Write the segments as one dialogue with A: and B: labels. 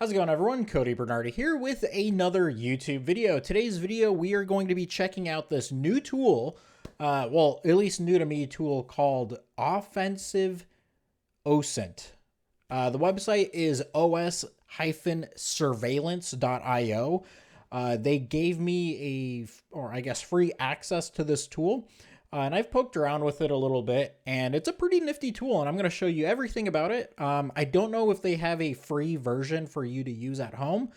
A: How's it going, everyone? Cody Bernardi here with another YouTube video. Today's video, we are going to be checking out this new tool, well, at least new to me, tool called Offensive OSINT. The website is os-surveillance.io. They gave me free access to this tool. And I've poked around with it a little bit, and it's a pretty nifty tool, and I'm going to show you everything about it. I don't know if they have a free version for you to use at home,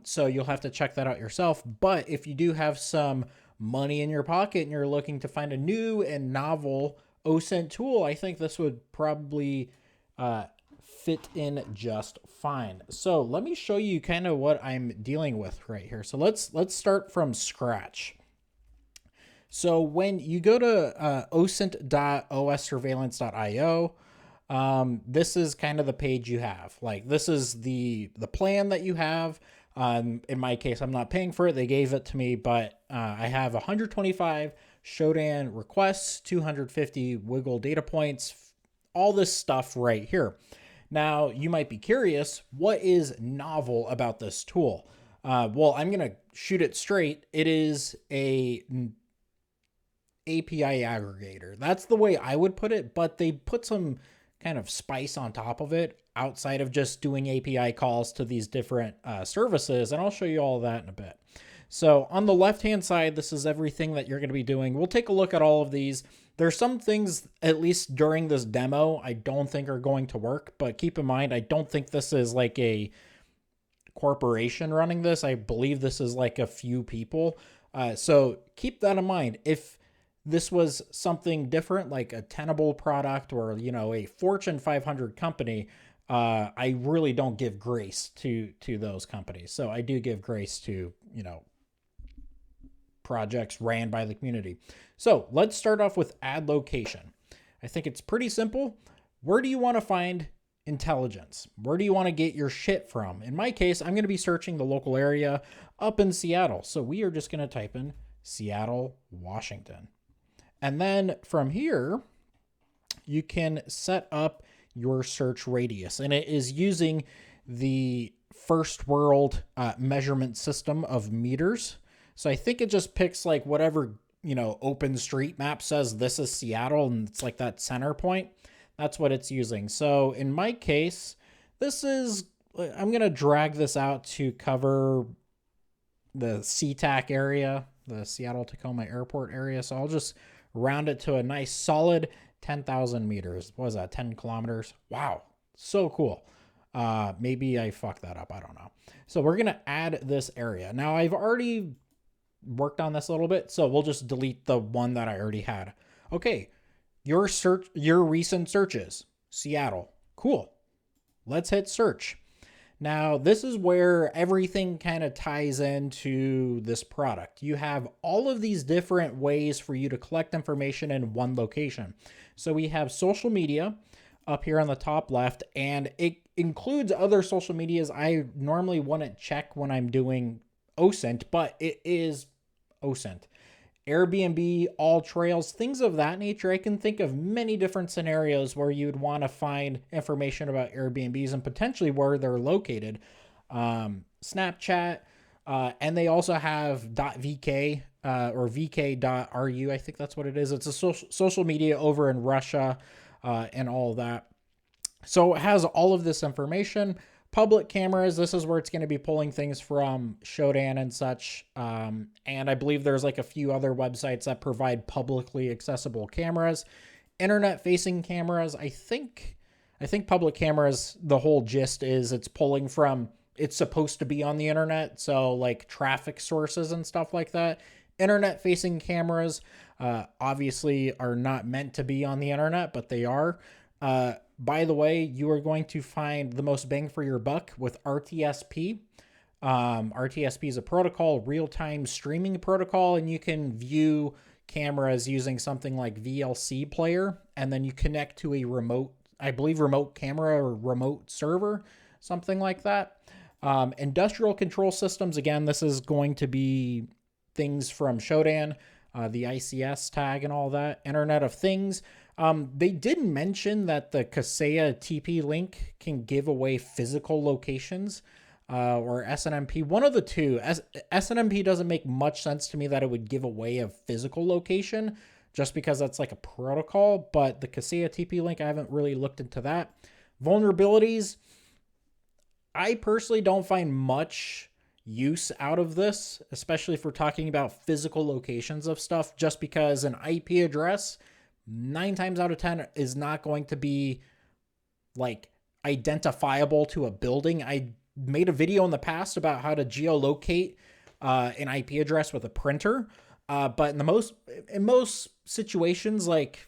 A: so you'll have to check that out yourself. But if you do have some money in your pocket and you're looking to find a new and novel OSINT tool, I think this would probably fit in just fine. So let me show you kind of what I'm dealing with right here. So let's start from scratch. So when you go to osint.ossurveillance.io, this is kind of the page you have. Like, this is the plan that you have. In my case, I'm not paying for it. They gave it to me, but I have 125 Shodan requests, 250 Wiggle data points, all this stuff right here. Now, you might be curious, what is novel about this tool? Well, I'm going to shoot it straight. It is a API aggregator. That's the way I would put it, but they put some kind of spice on top of it outside of just doing API calls to these different services, and I'll show you all of that in a bit. So on the left-hand side, this is everything that you're going to be doing. We'll take a look at all of these. There's some things, at least during this demo, I don't think are going to work, but keep in mind, I don't think this is like a corporation running this. I believe this is like a few people. So keep that in mind. If this was something different, like a Tenable product or, you know, a Fortune 500 company, I really don't give grace to those companies. So I do give grace to, you know, projects ran by the community. So let's start off with add location. I think it's pretty simple. Where do you want to find intelligence? Where do you want to get your shit from? In my case, I'm going to be searching the local area up in Seattle. So we are just going to type in Seattle, Washington. And then from here, you can set up your search radius. And it is using the first world measurement system of meters. So I think it just picks like whatever, you know, OpenStreetMap says this is Seattle, and it's like that center point. That's what it's using. So in my case, this is, I'm going to drag this out to cover the SeaTac area, the Seattle-Tacoma Airport area. So I'll just round it to a nice solid 10,000 meters. What was that, 10 kilometers? Wow, so cool. Maybe I fucked that up, I don't know. So we're gonna add this area. Now I've already worked on this a little bit, so we'll just delete the one that I already had. Okay, your recent searches, Seattle, cool. Let's hit search. Now, this is where everything kind of ties into this product. You have all of these different ways for you to collect information in one location. So we have social media up here on the top left, and it includes other social medias I normally wouldn't check when I'm doing OSINT, but it is OSINT. Airbnb, all trails, things of that nature. I can think of many different scenarios where you'd want to find information about Airbnbs and potentially where they're located. Snapchat, and they also have .vk or vk.ru. I think that's what it is. It's a social media over in Russia and all of that. So it has all of this information. Public cameras, this is where it's going to be pulling things from Shodan and such. And I believe there's like a few other websites that provide publicly accessible cameras. Internet-facing cameras, I think public cameras, the whole gist is it's pulling from, it's supposed to be on the internet, so like traffic sources and stuff like that. Internet-facing cameras obviously are not meant to be on the internet, but they are. By the way, you are going to find the most bang for your buck with RTSP. RTSP is a protocol, real-time streaming protocol, and you can view cameras using something like VLC player, and then you connect to a remote, I believe remote camera or remote server, something like that. Industrial control systems, again, this is going to be things from Shodan, the ICS tag and all that. Internet of Things. They did mention that the Kaseya TP link can give away physical locations, or SNMP. One of the two. SNMP doesn't make much sense to me that it would give away a physical location, just because that's like a protocol. But the Kaseya TP link, I haven't really looked into that. Vulnerabilities, I personally don't find much use out of this, especially if we're talking about physical locations of stuff, just because an IP address 9 times out of 10 is not going to be like identifiable to a building. I made a video in the past about how to geolocate an IP address with a printer. But in most situations, like,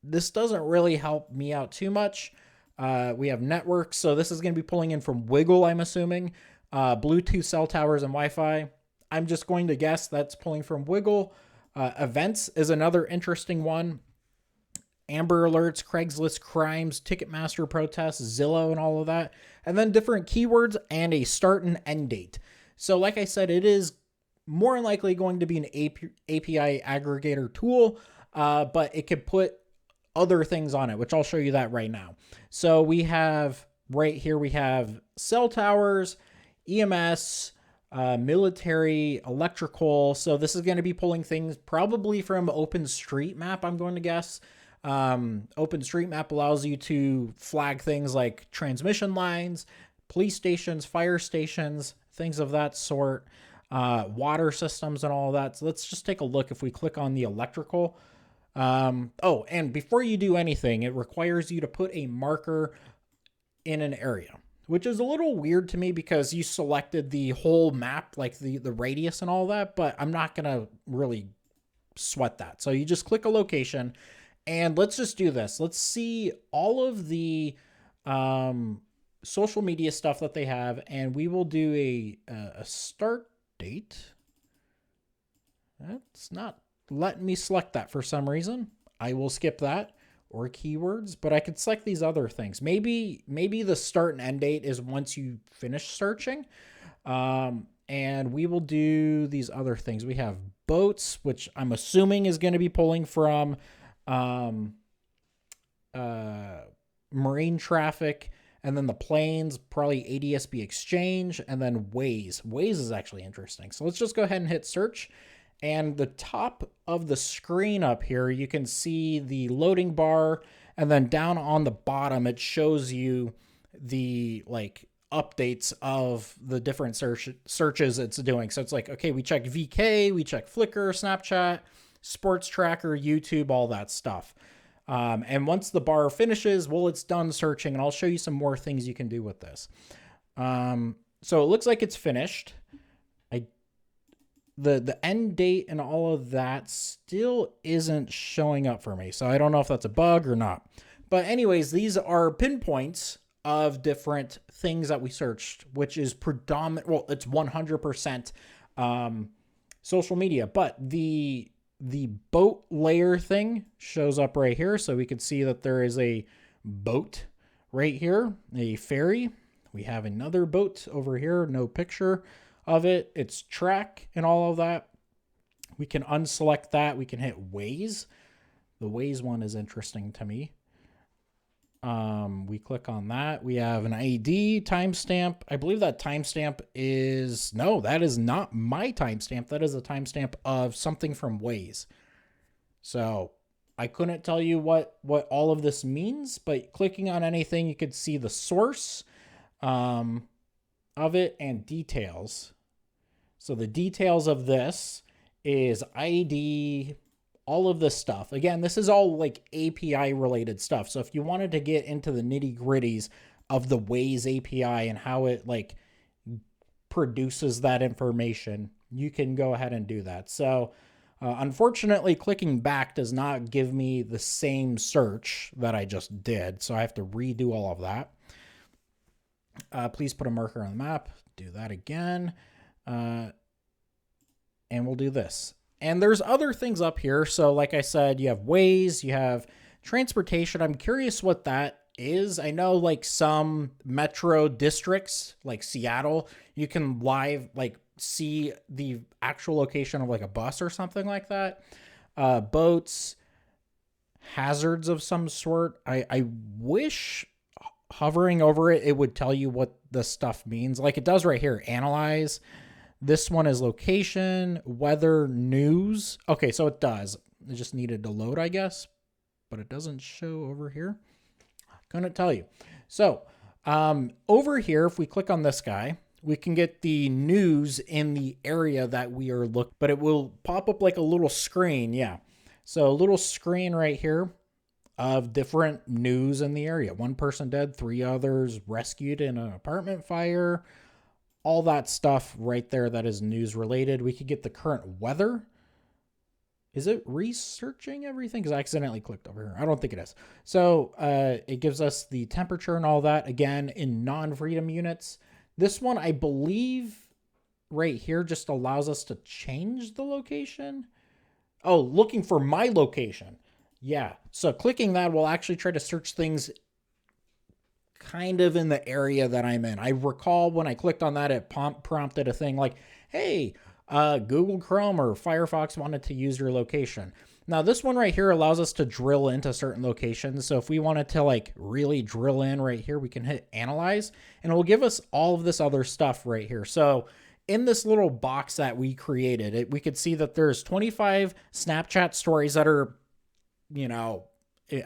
A: this doesn't really help me out too much. We have networks. So this is going to be pulling in from Wiggle, I'm assuming. Bluetooth cell towers and Wi-Fi. I'm just going to guess that's pulling from Wiggle. Events is another interesting one. Amber Alerts, Craigslist crimes, Ticketmaster protests, Zillow, and all of that. And then different keywords and a start and end date. So like I said, it is more than likely going to be an API aggregator tool, but it could put other things on it, which I'll show you that right now. So we have right here, we have cell towers, EMS, military, electrical. So this is going to be pulling things probably from OpenStreetMap, I'm going to guess. OpenStreetMap allows you to flag things like transmission lines, police stations, fire stations, things of that sort, water systems and all of that. So let's just take a look. If we click on the electrical, oh, and before you do anything, it requires you to put a marker in an area, which is a little weird to me because you selected the whole map, like the radius and all that, but I'm not going to really sweat that. So you just click a location, and let's just do this. Let's see all of the social media stuff that they have, and we will do a start date. That's not letting me select that for some reason. I will skip that, or keywords, but I could select these other things. Maybe the start and end date is once you finish searching. And we will do these other things. We have boats, which I'm assuming is going to be pulling from marine traffic, and then the planes, probably ADSB exchange, and then Waze. Waze is actually interesting. So let's just go ahead and hit search. And the top of the screen up here, you can see the loading bar, and then down on the bottom, it shows you the like updates of the different searches it's doing. So it's like, okay, we checked VK, we checked Flickr, Snapchat, Sports Tracker, YouTube, all that stuff. And once the bar finishes, well, it's done searching, and I'll show you some more things you can do with this. So it looks like it's finished. The end date and all of that still isn't showing up for me. So I don't know if that's a bug or not. But anyways, these are pinpoints of different things that we searched, which is predominant. Well, it's 100% social media, but the boat layer thing shows up right here. So we could see that there is a boat right here, a ferry. We have another boat over here, no picture of it. It's track and all of that. We can unselect that. We can hit Waze. The Waze one is interesting to me. We click on that. We have an ID timestamp. I believe that timestamp is, no, that is not my timestamp. That is a timestamp of something from Waze. So I couldn't tell you what all of this means, but clicking on anything, you could see the source of it and details. So the details of this is ID, all of this stuff. Again, this is all like API related stuff. So if you wanted to get into the nitty gritties of the Waze API and how it like produces that information, you can go ahead and do that. So unfortunately, clicking back does not give me the same search that I just did. So I have to redo all of that. Please put a marker on the map. Do that again. And we'll do this. And there's other things up here. So like I said, you have Waze, you have transportation. I'm curious what that is. I know like some metro districts like Seattle, you can live like see the actual location of like a bus or something like that. Boats. hazards of some sort. I wish hovering over it, it would tell you what the stuff means. Like it does right here, analyze. This one is location, weather, news. Okay, so it does. It just needed to load, I guess, but it doesn't show over here. Couldn't tell you. So over here, if we click on this guy, we can get the news in the area that we are looking, but it will pop up like a little screen. Yeah. So a little screen right here of different news in the area. One person dead, 3 others rescued in an apartment fire. All that stuff right there that is news related. We could get the current weather. Is it researching everything? Because I accidentally clicked over here. I don't think it is. So it gives us the temperature and all that, again, in non-freedom units. This one, I believe, right here just allows us to change the location. Oh, looking for my location. Yeah. So clicking that will actually try to search things kind of in the area that I'm in. I recall when I clicked on that, it prompted a thing like, hey, Google Chrome or Firefox wanted to use your location. Now this one right here allows us to drill into certain locations. So if we wanted to like really drill in right here, we can hit analyze and it will give us all of this other stuff right here. So in this little box that we created, we could see that there's 25 Snapchat stories that are, you know,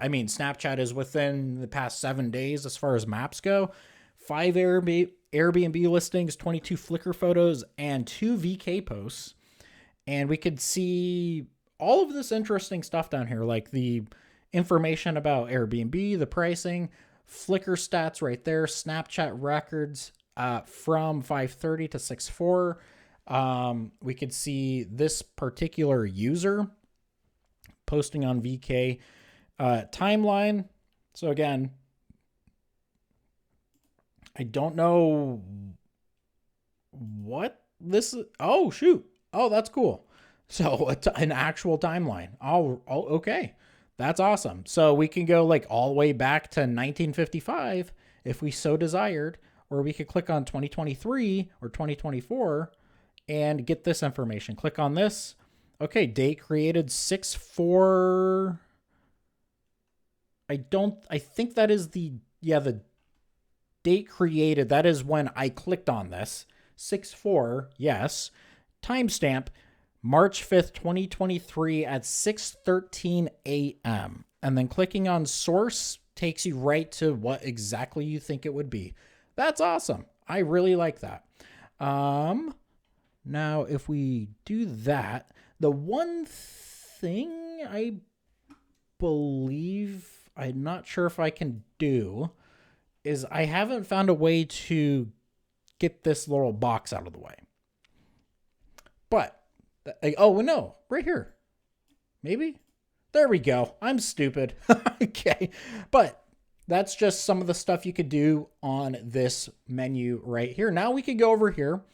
A: I mean, Snapchat is within the past 7 days as far as maps go. 5 Airbnb listings, 22 Flickr photos, and 2 VK posts. And we could see all of this interesting stuff down here, like the information about Airbnb, the pricing, Flickr stats right there, Snapchat records from 5:30 to 6:04. We could see this particular user posting on VK. Timeline. So again, I don't know what this is. Oh, shoot. Oh, that's cool. So an actual timeline. Oh, okay. That's awesome. So we can go like all the way back to 1955 if we so desired, or we could click on 2023 or 2024 and get this information. Click on this. Okay. Date created 6/4. I think that is the date created. That is when I clicked on this. 6/4, yes. Timestamp, March 5th, 2023 at 6:13 a.m. And then clicking on source takes you right to what exactly you think it would be. That's awesome. I really like that. Now, if we do that, the one thing I believe, I'm not sure if I can do, is I haven't found a way to get this little box out of the way. But, oh, no, right here. Maybe? There we go. I'm stupid. Okay. But that's just some of the stuff you could do on this menu right here. Now we could go over here.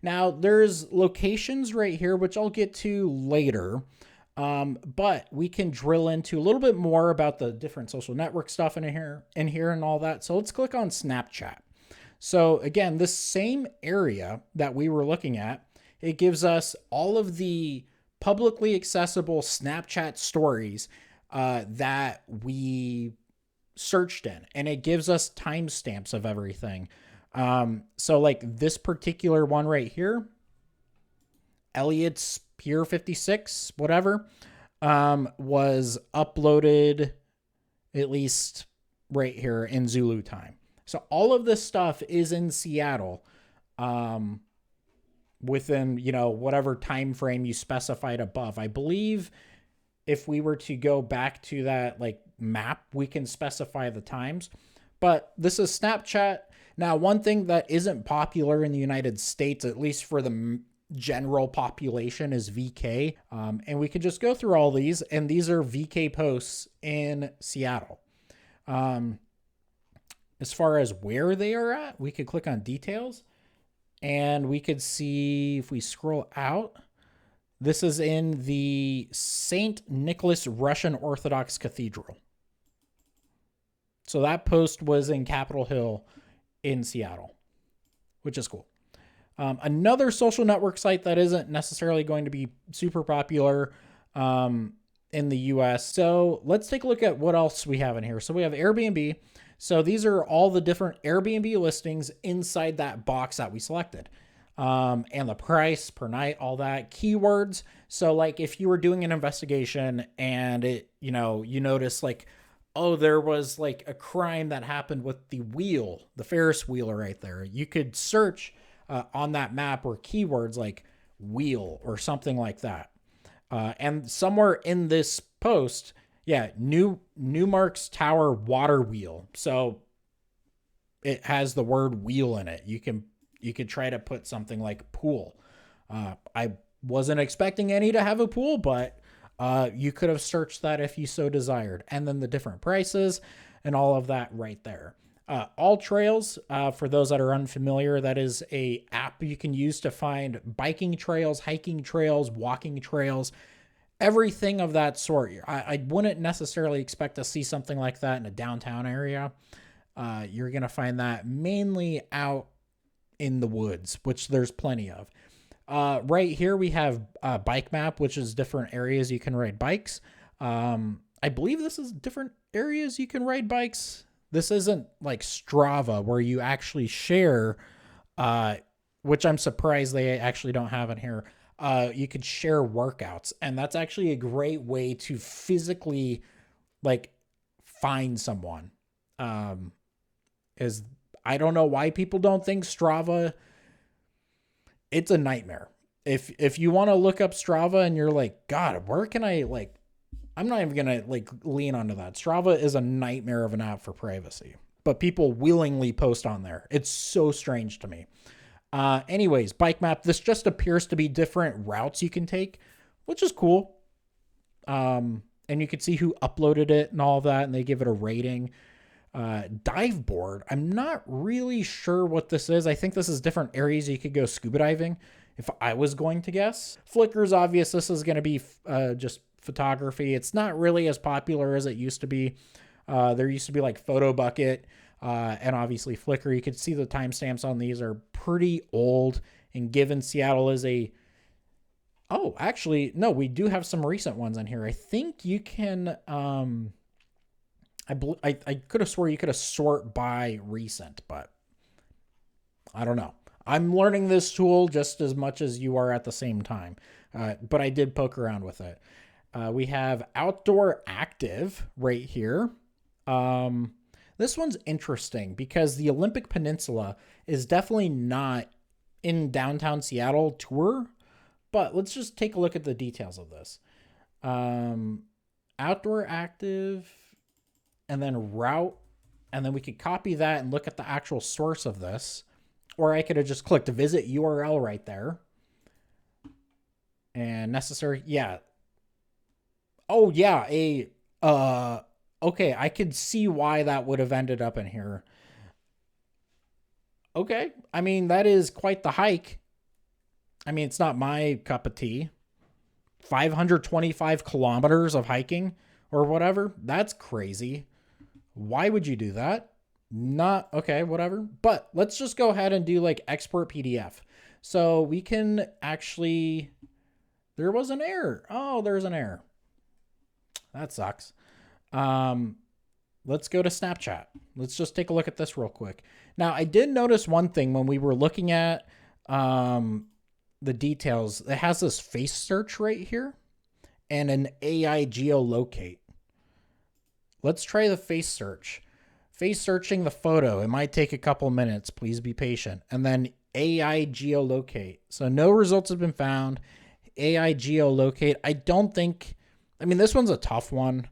A: Now there's locations right here, which I'll get to later. But we can drill into a little bit more about the different social network stuff in here and all that. So let's click on Snapchat. So again, this same area that we were looking at, it gives us all of the publicly accessible Snapchat stories that we searched in, and it gives us timestamps of everything. So like this particular one right here, Elliot's Pier 56, whatever, was uploaded at least right here in Zulu time. So all of this stuff is in Seattle, within, whatever time frame you specified above. I believe if we were to go back to that like map, we can specify the times. But this is Snapchat. Now, one thing that isn't popular in the United States, at least for the general population, is VK. And we could just go through all these, and these are VK posts in Seattle. As far as where they are at, we could click on details, and we could see, if we scroll out, this is in the St. Nicholas Russian Orthodox Cathedral. So that post was in Capitol Hill in Seattle, which is cool. Another social network site that isn't necessarily going to be super popular in the US. So let's take a look at what else we have in here. So we have Airbnb. So these are all the different Airbnb listings inside that box that we selected. And the price per night, all that, keywords. So like if you were doing an investigation and it, you notice like, oh, there was like a crime that happened with the wheel, the Ferris wheel right there. You could search on that map or keywords like wheel or something like that. And somewhere in this post, yeah, Newmark's Tower water wheel. So it has the word wheel in it. You could try to put something like pool. I wasn't expecting any to have a pool, but you could have searched that if you so desired. And then the different prices and all of that right there. All Trails, for those that are unfamiliar, that is a app you can use to find biking trails, hiking trails, walking trails, everything of that sort. I wouldn't necessarily expect to see something like that in a downtown area. You're going to find that mainly out in the woods, which there's plenty of. Right here we have a bike map, which is different areas you can ride bikes. I believe this is different areas you can ride bikes. This isn't like Strava where you actually share, which I'm surprised they actually don't have in here. You could share workouts, and that's actually a great way to physically like find someone. Is I don't know why people don't think Strava. It's a nightmare. If you want to look up Strava and you're like, God, where can I like, I'm not even going to like lean onto that. Strava is a nightmare of an app for privacy, but people willingly post on there. It's so strange to me. Anyways, bike map. This just appears to be different routes you can take, which is cool. And you can see who uploaded it and all of that, and they give it a rating. Dive board. I'm not really sure what this is. I think this is different areas you could go scuba diving, if I was going to guess. Flickr's obvious. This is going to be just photography. It's not really as popular as it used to be. There used to be like Photo Bucket and obviously Flickr. You can see the timestamps on these are pretty old. And given Seattle is a... Oh, actually, no, we do have some recent ones on here. I think you can... I could have swore you could have sort by recent, but I don't know. I'm learning this tool just as much as you are at the same time, but I did poke around with it. We have outdoor active right here. This one's interesting because the Olympic Peninsula is definitely not in downtown Seattle tour, but let's just take a look at the details of this. Outdoor active... and then route, and then we could copy that and look at the actual source of this. Or I could have just clicked visit URL right there. And necessary, yeah. Oh, yeah, okay, I could see why that would have ended up in here. Okay, I mean, that is quite the hike. I mean, it's not my cup of tea. 525 kilometers of hiking or whatever. That's crazy. Why would you do that? Not okay, whatever. But let's just go ahead and do like export PDF. So we can actually, there was an error. Oh, there's an error. That sucks. Let's go to Snapchat. Let's just take a look at this real quick. Now, I did notice one thing when we were looking at the details. It has this face search right here and an AI geolocate. Let's try the face search. Face searching the photo. It might take a couple minutes. Please be patient. And then AI geolocate. So no results have been found. AI geolocate. I don't think... I mean, this one's a tough one.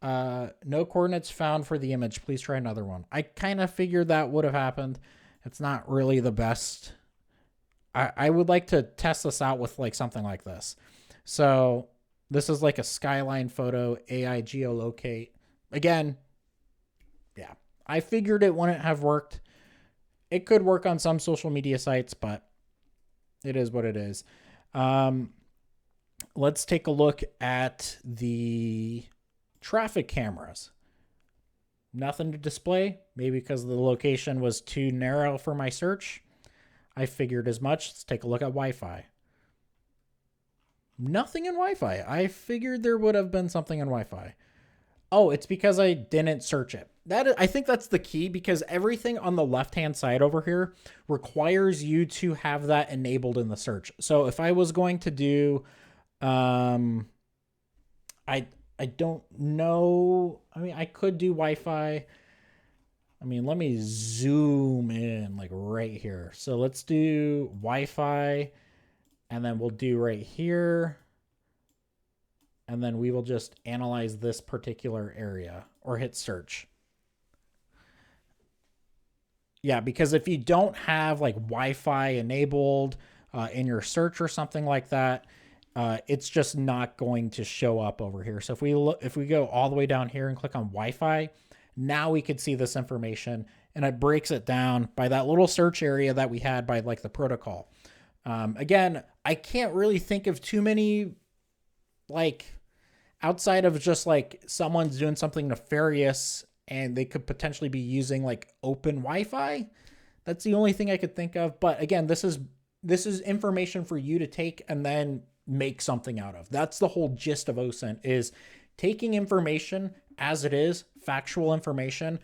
A: No coordinates found for the image. Please try another one. I kind of figured that would have happened. It's not really the best. I would like to test this out with like something like this. So this is like a skyline photo. AI geolocate. Again, yeah, I figured it wouldn't have worked. It could work on some social media sites, but it is what it is. Let's take a look at the traffic cameras. Nothing to display, maybe because the location was too narrow for my search. I figured as much. Let's take a look at Wi-Fi. Nothing in Wi-Fi. I figured there would have been something in Wi-Fi. Oh, it's because I didn't search it. I think that's the key, because everything on the left-hand side over here requires you to have that enabled in the search. So if I was going to do, I don't know. I mean, I could do Wi-Fi. I mean, let me zoom in like right here. So let's do Wi-Fi, and then we'll do right here. And then we will just analyze this particular area or hit search. Yeah, because if you don't have like Wi-Fi enabled in your search or something like that, it's just not going to show up over here. So if we go all the way down here and click on Wi-Fi, now we could see this information, and it breaks it down by that little search area that we had by like the protocol. Again, I can't really think of too many, like, outside of just like someone's doing something nefarious and they could potentially be using like open Wi-Fi. That's the only thing I could think of. But again, this is information for you to take and then make something out of. That's the whole gist of OSINT, is taking information as it is, factual information,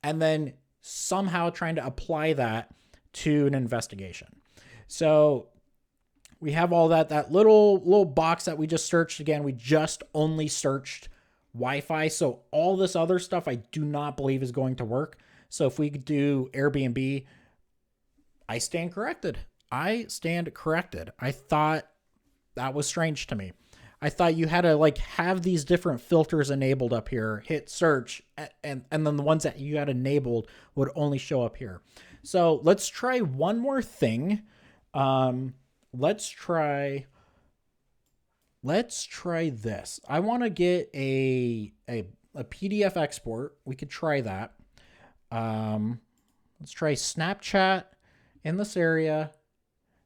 A: and then somehow trying to apply that to an investigation. So we have all that little box that we just searched. Again, we just only searched Wi-Fi. So all this other stuff I do not believe is going to work. So if we could do Airbnb, I stand corrected. I thought that was strange to me. I thought you had to like have these different filters enabled up here, hit search, and then the ones that you had enabled would only show up here. So let's try one more thing. Let's try this. I want to get a PDF export. We could try that. Let's try Snapchat in this area.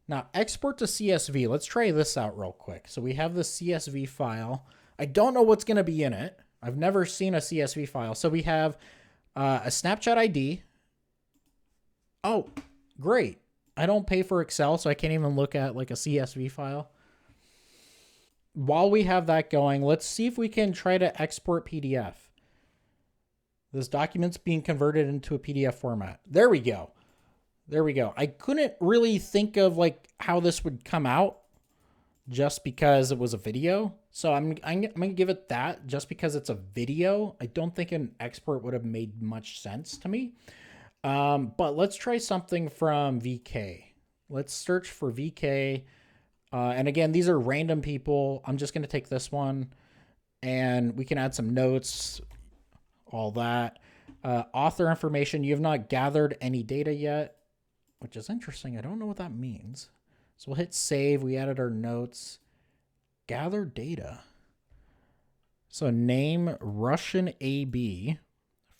A: Now export to CSV. Let's try this out real quick. So we have the CSV file. I don't know what's going to be in it. I've never seen a CSV file. So we have a Snapchat ID. Oh, great. I don't pay for Excel, so I can't even look at like a CSV file. While we have that going, let's see if we can try to export PDF. This document's being converted into a PDF format. There we go. There we go. I couldn't really think of like how this would come out just because it was a video. So I'm going to give it that just because it's a video. I don't think an export would have made much sense to me. But let's try something from VK. Let's search for VK. And again, these are random people. I'm just going to take this one and we can add some notes, all that. Author information. You have not gathered any data yet, which is interesting. I don't know what that means. So we'll hit save. We added our notes. Gather data. So name Russian AB.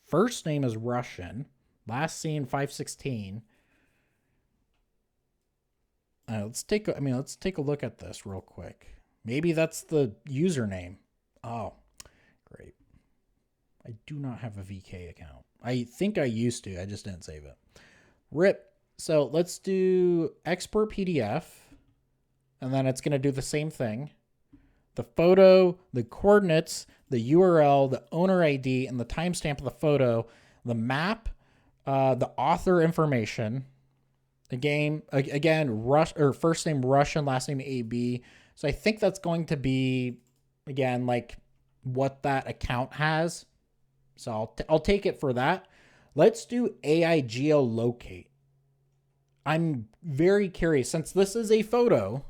A: First name is Russian. Last seen 516. Let's take a look at this real quick. Maybe that's the username. Oh, great. I do not have a VK account. I think I used to. I just didn't save it. RIP. So let's do export PDF. And then it's going to do the same thing. The photo, the coordinates, the URL, the owner ID, and the timestamp of the photo, the map, the author information. Again, first name Russian, last name AB. So I think that's going to be, again, like what that account has. So I'll take it for that. Let's do AI geolocate. I'm very curious, since this is a photo.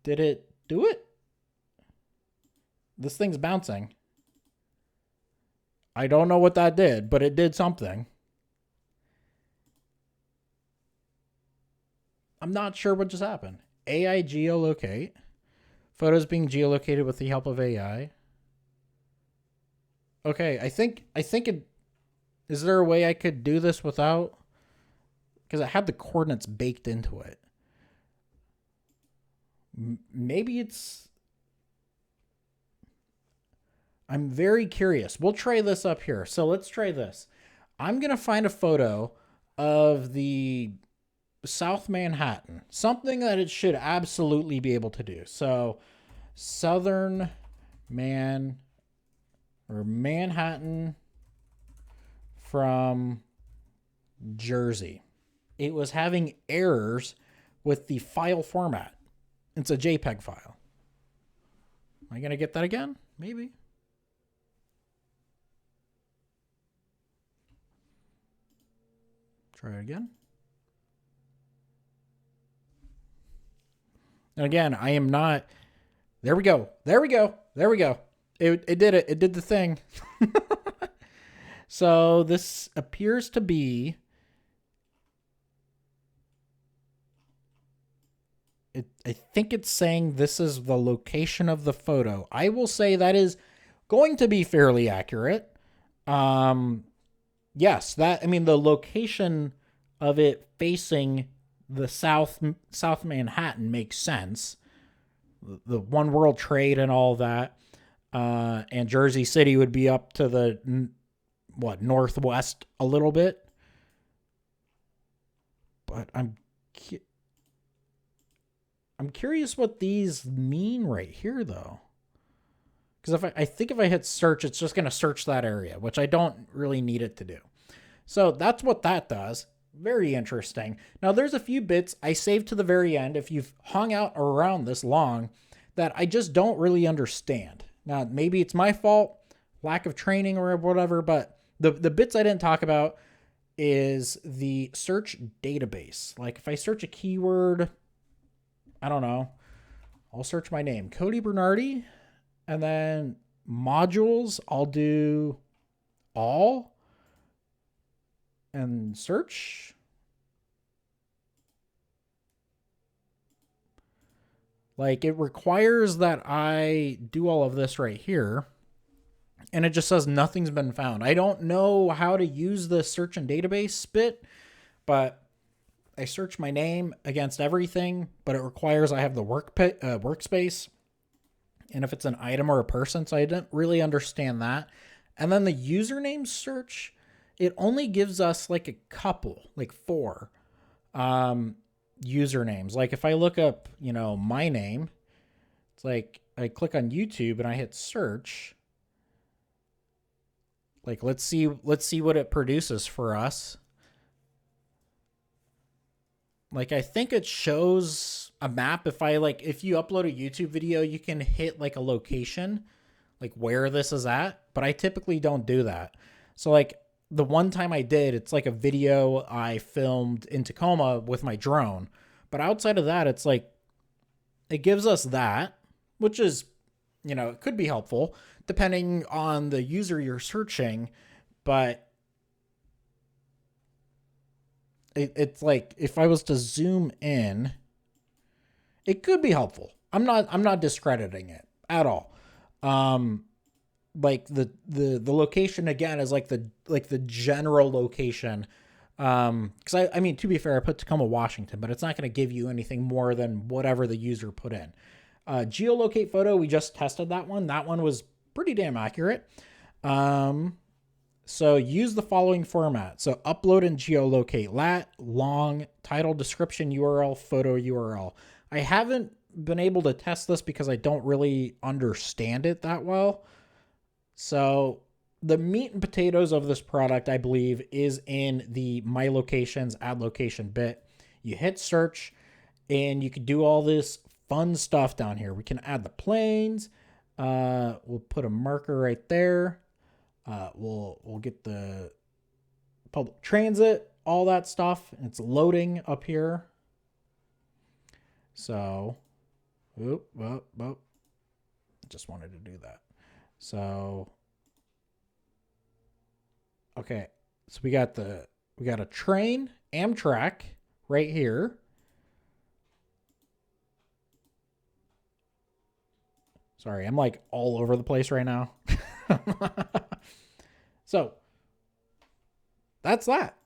A: Did it do it? This thing's bouncing. I don't know what that did, but it did something. I'm not sure what just happened. AI geolocate. Photos being geolocated with the help of AI. Okay, I think it. Is there a way I could do this without? Because I had the coordinates baked into it. Maybe it's. I'm very curious. We'll try this up here. So let's try this. I'm going to find a photo of the South Manhattan, something that it should absolutely be able to do. So Southern Manhattan from Jersey. It was having errors with the file format. It's a JPEG file. Am I going to get that again? Maybe. Try it again. And again, I am not. There we go. There we go. There we go. It did it. It did the thing. So this appears to be. I think it's saying this is the location of the photo. I will say that is going to be fairly accurate. Yes, the location of it facing the South Manhattan makes sense. The One World Trade and all that. And Jersey City would be up to the, northwest a little bit. But I'm curious what these mean right here, though. Because I think if I hit search, it's just going to search that area, which I don't really need it to do. So that's what that does. Very interesting. Now, there's a few bits I saved to the very end if you've hung out around this long that I just don't really understand. Now, maybe it's my fault, lack of training or whatever, but the bits I didn't talk about is the search database. Like if I search a keyword, I don't know, I'll search my name, Cody Bernardi, and then modules, I'll do all and search. Like it requires that I do all of this right here. And it just says nothing's been found. I don't know how to use the search and database bit, but I search my name against everything, but it requires I have the workspace. And if it's an item or a person, so I didn't really understand that. And then the username search, it only gives us like a couple, like 4 usernames. Like if I look up, my name, it's like I click on YouTube and I hit search. Like let's see what it produces for us. Like I think it shows a map. If you upload a YouTube video, you can hit like a location, like where this is at, but I typically don't do that. So like the one time I did, it's like a video I filmed in Tacoma with my drone. But outside of that, it's like, it gives us that, which is, it could be helpful depending on the user you're searching. But it's like, if I was to zoom in, it could be helpful. I'm not discrediting it at all. Like the location again is like the general location. Because I mean, to be fair, I put Tacoma, Washington, but it's not going to give you anything more than whatever the user put in. Geolocate photo, we just tested that one. That one was pretty damn accurate. So use the following format. So upload and geolocate: lat, long, title, description, URL, photo, URL. I haven't been able to test this because I don't really understand it that well. So the meat and potatoes of this product, I believe, is in the My Locations add location bit. You hit search and you can do all this fun stuff down here. We can add the planes. We'll put a marker right there. We'll get the public transit, all that stuff. And it's loading up here. So, just wanted to do that. So, okay. So we got a train, Amtrak right here. Sorry, I'm like all over the place right now. So that's that.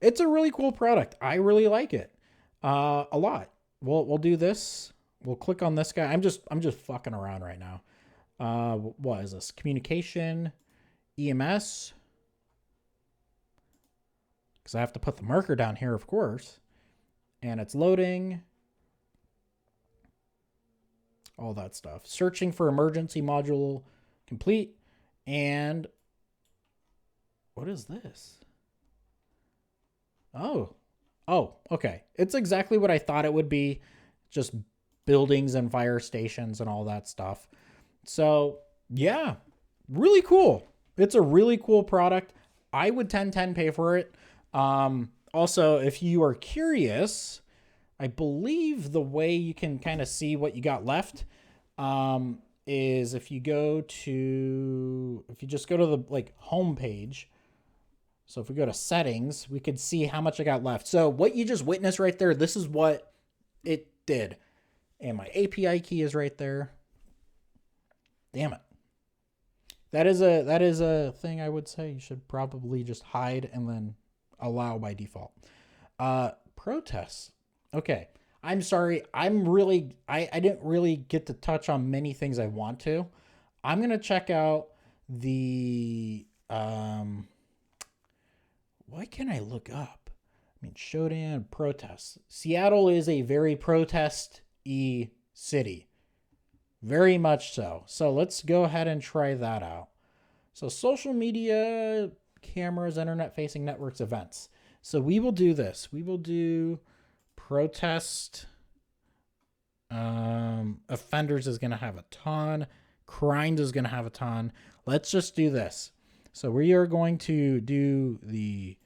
A: It's a really cool product. I really like it a lot. We'll do this. We'll click on this guy. I'm just fucking around right now. What is this? Communication, EMS. because I have to put the marker down here, of course. And it's loading. All that stuff. Searching for emergency module complete. And what is this? Oh, okay. It's exactly what I thought it would be. Just buildings and fire stations and all that stuff. So yeah, really cool. It's a really cool product. I would 10/10 pay for it. Also, if you are curious, I believe the way you can kind of see what you got left is if you just go to the like home page. So if we go to settings, we could see how much I got left. So what you just witnessed right there, this is what it did. And my API key is right there. Damn it. That is a thing I would say you should probably just hide and then allow by default. Protests. Okay. I'm sorry. I didn't really get to touch on many things I want to. I'm going to check out the, what can I look up? I mean, showdown protests. Seattle is a very protest-y city. Very much so. So let's go ahead and try that out. So social media, cameras, internet-facing networks, events. So we will do this. We will do protest. Offenders is going to have a ton. Crimes is going to have a ton. Let's just do this. So we are going to do the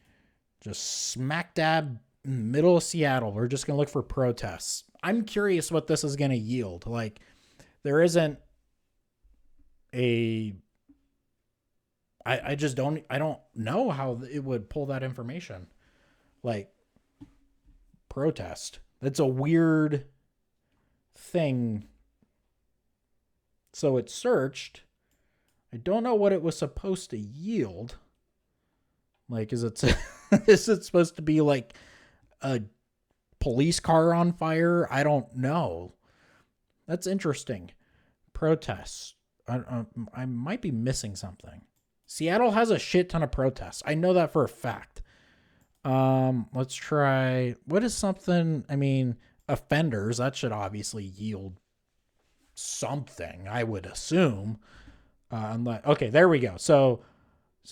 A: just smack dab middle of Seattle. We're just going to look for protests. I'm curious what this is going to yield. Like, there isn't a... I don't know how it would pull that information. Like, protest. That's a weird thing. So it searched. I don't know what it was supposed to yield. Like, is it supposed to be like a police car on fire? I don't know. That's interesting. Protests. I might be missing something. Seattle has a shit ton of protests. I know that for a fact. Let's try. What is something? I mean, offenders. That should obviously yield something, I would assume. Okay, there we go. So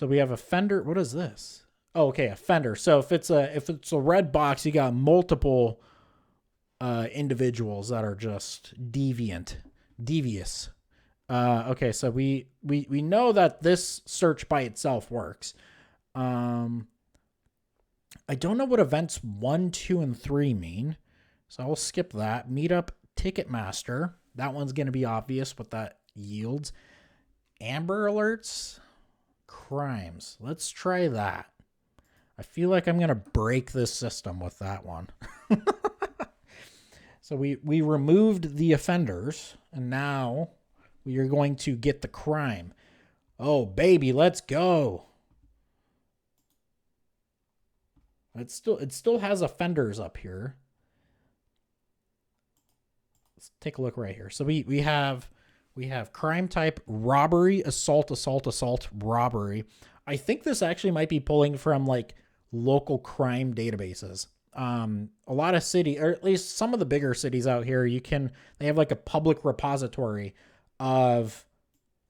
A: we have offender. What is this? Oh, okay, offender. So if it's a red box, you got multiple individuals that are just devious. Okay, so we know that this search by itself works. I don't know what events 1, 2, and 3 mean, so I'll skip that. Meetup, Ticketmaster. That one's going to be obvious what that yields. Amber alerts, crimes. Let's try that. I feel like I'm going to break this system with that one. So we removed the offenders, and now we are going to get the crime. Oh, baby, let's go. It still has offenders up here. Let's take a look right here. So we have crime type robbery, assault, robbery. I think this actually might be pulling from like local crime databases. A lot of city, or at least some of the bigger cities out here, they have like a public repository of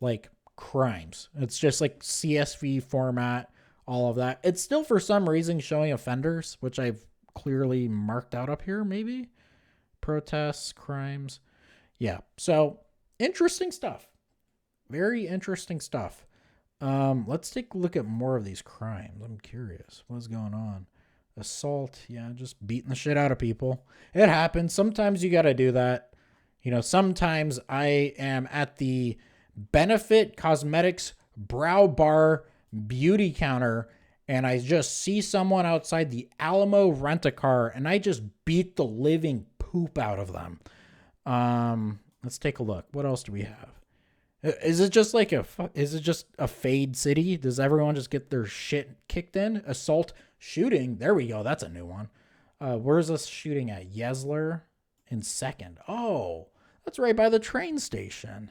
A: like crimes. It's just like CSV format, all of that. It's still for some reason showing offenders, which I've clearly marked out up here, maybe. Protests, crimes. Yeah. So interesting stuff. Very interesting stuff. Let's take a look at more of these crimes. I'm curious. What's going on? Assault. Yeah, just beating the shit out of people. It happens. Sometimes you got to do that. You know, sometimes I am at the Benefit Cosmetics Brow Bar beauty counter and I just see someone outside the Alamo Rent-A-Car and I just beat the living poop out of them. Let's take a look. What else do we have? Is it just a fade city? Does everyone just get their shit kicked in? Assault, shooting. There we go. That's a new one. Where's this shooting at? Yesler in second. Oh, that's right by the train station.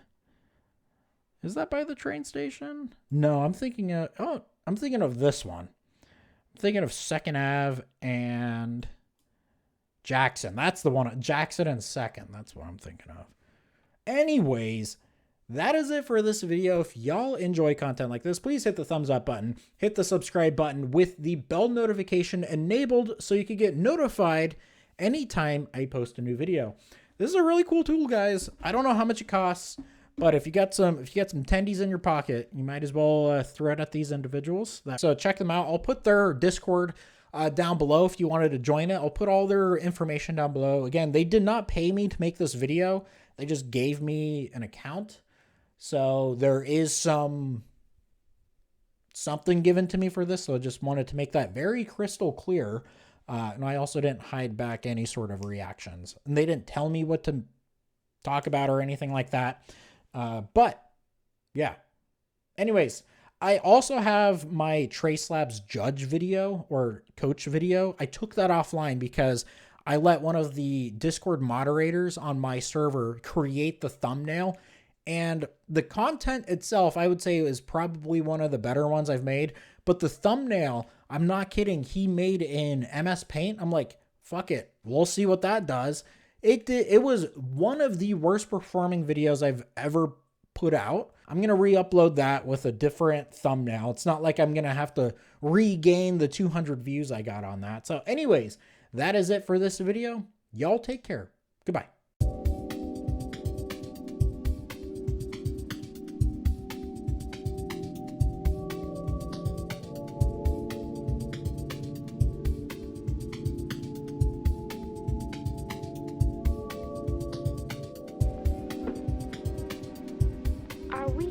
A: Is that by the train station? No, I'm thinking of this one. thinking of 2nd Ave and Jackson. That's the one. Jackson and 2nd. That's what I'm thinking of. Anyways, that is it for this video. If y'all enjoy content like this, please hit the thumbs up button, hit the subscribe button with the bell notification enabled so you can get notified anytime I post a new video. This is a really cool tool, guys. I don't know how much it costs, but if you got some tendies in your pocket, you might as well throw it at these individuals. So check them out. I'll put their Discord down below if you wanted to join it. I'll put all their information down below. Again, they did not pay me to make this video. They just gave me an account. So there is something given to me for this. So I just wanted to make that very crystal clear. And I also didn't hide back any sort of reactions. And they didn't tell me what to talk about or anything like that. But yeah. Anyways, I also have my Trace Labs judge video or coach video. I took that offline because I let one of the Discord moderators on my server create the thumbnail. And the content itself, I would say, is probably one of the better ones I've made. But the thumbnail, I'm not kidding, he made in MS Paint. I'm like, fuck it, we'll see what that does. It was one of the worst performing videos I've ever put out. I'm going to re-upload that with a different thumbnail. It's not like I'm going to have to regain the 200 views I got on that. So anyways, that is it for this video. Y'all take care. Goodbye.
B: Are we